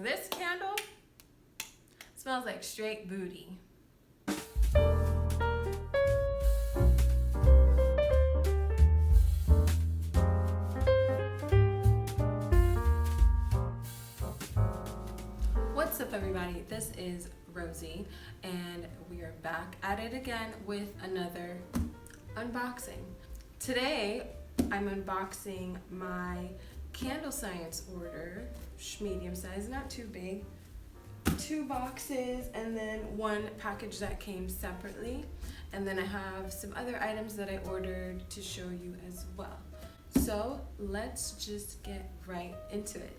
this candle smells like straight booty. What's up, everybody? This is Rosie, and we are back at it again with another unboxing. Today, I'm unboxing my Candle Science order, medium size, not too big. 2 boxes and then 1 package that came separately. And then I have some other items that I ordered to show you as well. So let's just get right into it.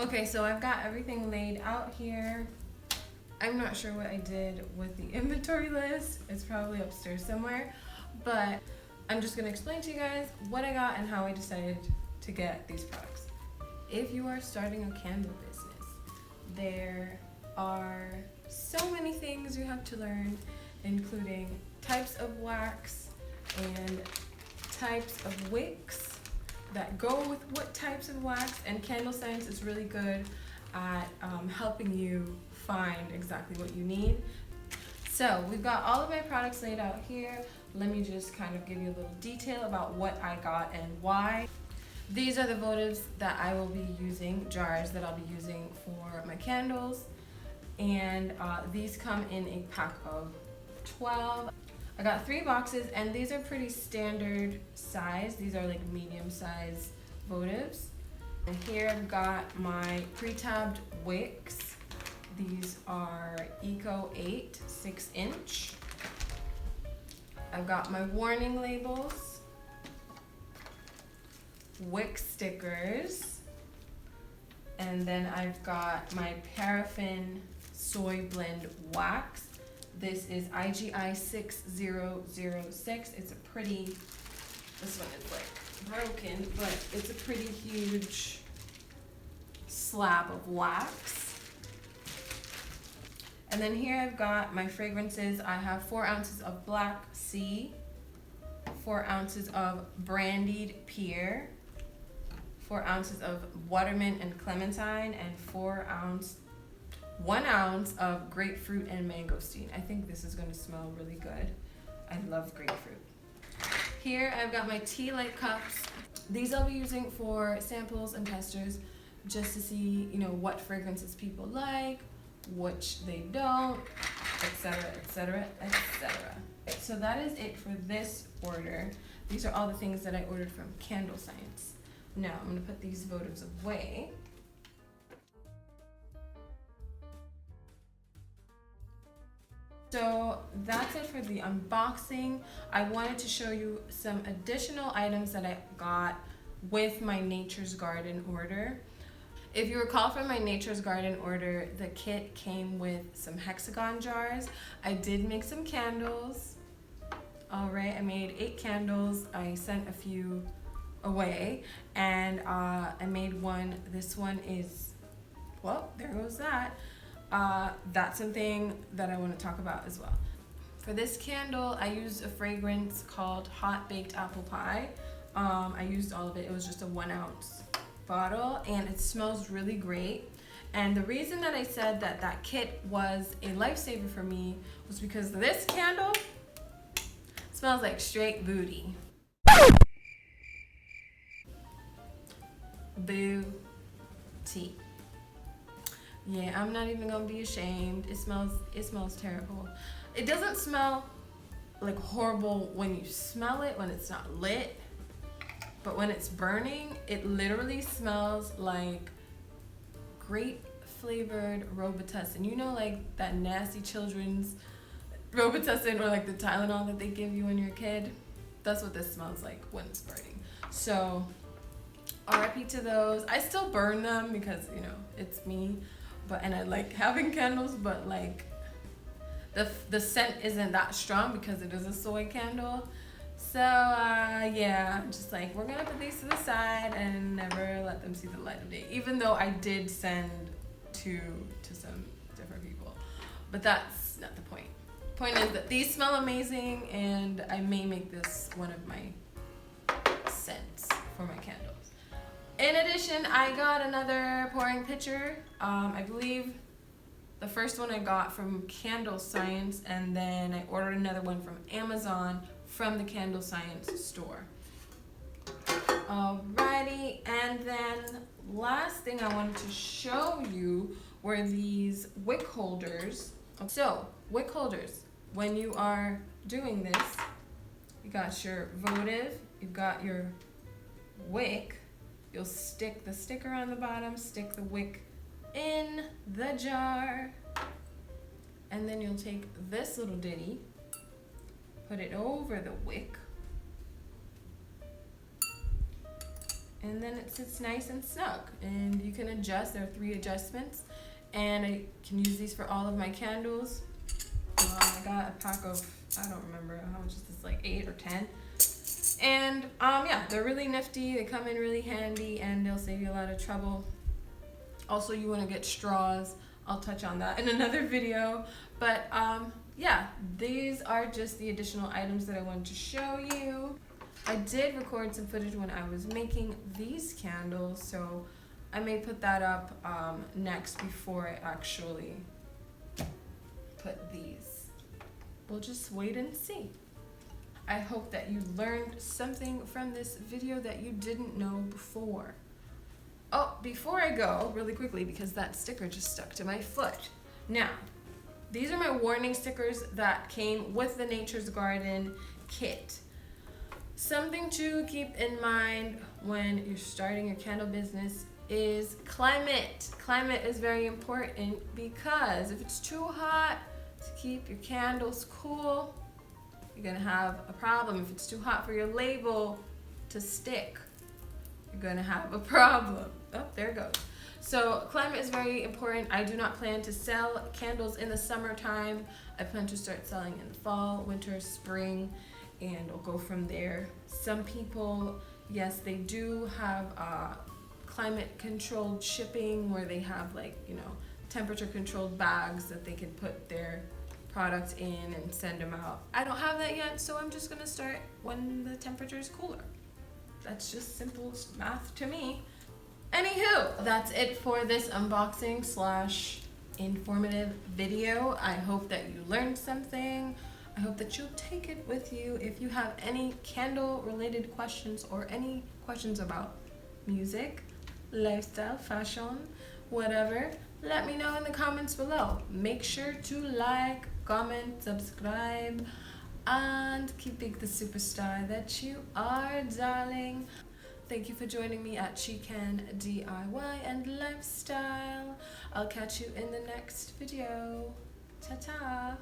Okay, so I've got everything laid out here. I'm not sure what I did with the inventory list. It's probably upstairs somewhere, but I'm just gonna explain to you guys what I got and how I decided to get these products. If you are starting a candle business, there are so many things you have to learn, including types of wax and types of wicks that go with what types of wax, and Candle Science is really good at helping you find exactly what you need. So we've got all of my products laid out here. Let me just kind of give you a little detail about what I got and why. These are the votives that I will be using, jars that I'll be using for my candles, and these come in a pack of 12. I got 3 boxes, and these are pretty standard size. These are like medium size votives. And here I've got my pre-tabbed wicks. These are Eco 8 6-inch. I've got my warning labels, wick stickers, and then I've got my paraffin soy blend wax. This is IGI 6006. It's a pretty, this one is like broken, but it's a pretty huge slab of wax. And then here I've got my fragrances. I have 4 ounces of Black Sea, 4 ounces of Brandied Pear, 4 ounces of Watermint and Clementine, and 1 ounce of grapefruit and mangosteen. I think this is going to smell really good. I love grapefruit. Here I've got my tea light cups. These I'll be using for samples and testers, just to see, you know, what fragrances people like, which they don't, etc., etc., etc. So that is it for this order. These are all the things that I ordered from Candle Science. Now I'm going to put these votives away. So that's it for the unboxing. I wanted to show you some additional items that I got with my Nature's Garden order. If you recall from my Nature's Garden order, the kit came with some hexagon jars. I did make some candles. All right, I made 8 candles. I sent a few away, and I made one. This one is, well, there goes that. That's something that I want to talk about as well. For this candle, I used a fragrance called Hot Baked Apple Pie. I used all of it. It was just a 1 ounce bottle, and it smells really great. And the reason that I said that that kit was a lifesaver for me was because this candle Smells like straight booty. Booty. Yeah, I'm not even gonna be ashamed. It smells terrible. It doesn't smell like horrible when you smell it, when it's not lit. But when it's burning, it literally smells like grape flavored Robitussin. You know, like that nasty children's Robitussin, or like the Tylenol that they give you when you're a kid? That's what this smells like when it's burning. So RIP to those. I still burn them because, you know, it's me. And I like having candles, but like the scent isn't that strong because it is a soy candle. So yeah, I'm just like, we're gonna put these to the side and never let them see the light of day. Even though I did send to some different people, but that's not the point. Point is that these smell amazing, and I may make this one of my scents for my candles. In addition, I got another pouring pitcher. I believe the first one I got from Candle Science, and then I ordered another one from Amazon from the Candle Science store. Alrighty, and then last thing I wanted to show you were these wick holders. So, wick holders, when you are doing this, you got your votive, you got your wick. You'll stick the sticker on the bottom, stick the wick in the jar, and then you'll take this little ditty, put it over the wick, and then it sits nice and snug. And you can adjust. There are 3 adjustments, and I can use these for all of my candles. I got a pack of, I don't remember how much is this, like 8 or 10. And yeah, they're really nifty. They come in really handy, and they'll save you a lot of trouble. Also, you want to get straws. I'll touch on that in another video. But yeah, these are just the additional items that I wanted to show you. I did record some footage when I was making these candles, so I may put that up next before I actually put these. We'll just wait and see. I hope that you learned something from this video that you didn't know before. Oh, before I go, really quickly, because that sticker just stuck to my foot. Now, these are my warning stickers that came with the Nature's Garden kit. Something to keep in mind when you're starting your candle business is climate. Climate is very important because if it's too hot to keep your candles cool, you're gonna have a problem. If it's too hot for your label to stick, you're gonna have a problem. Oh, there it goes. So climate is very important. I do not plan to sell candles in the summertime. I plan to start selling in the fall, winter, spring, and we'll go from there. Some people, yes, they do have climate controlled shipping where they have, like, you know, temperature controlled bags that they can put their products in and send them out. I don't have that yet, so I'm just gonna start when the temperature is cooler. That's just simple math to me. Anywho, that's it for this unboxing / informative video. I hope that you learned something. I hope that you'll take it with you. If you have any candle related questions or any questions about music, lifestyle, fashion, whatever, let me know in the comments below. Make sure to like, comment, subscribe, and keep being the superstar that you are, darling. Thank you for joining me at She Can DIY and Lifestyle. I'll catch you in the next video. Ta-ta.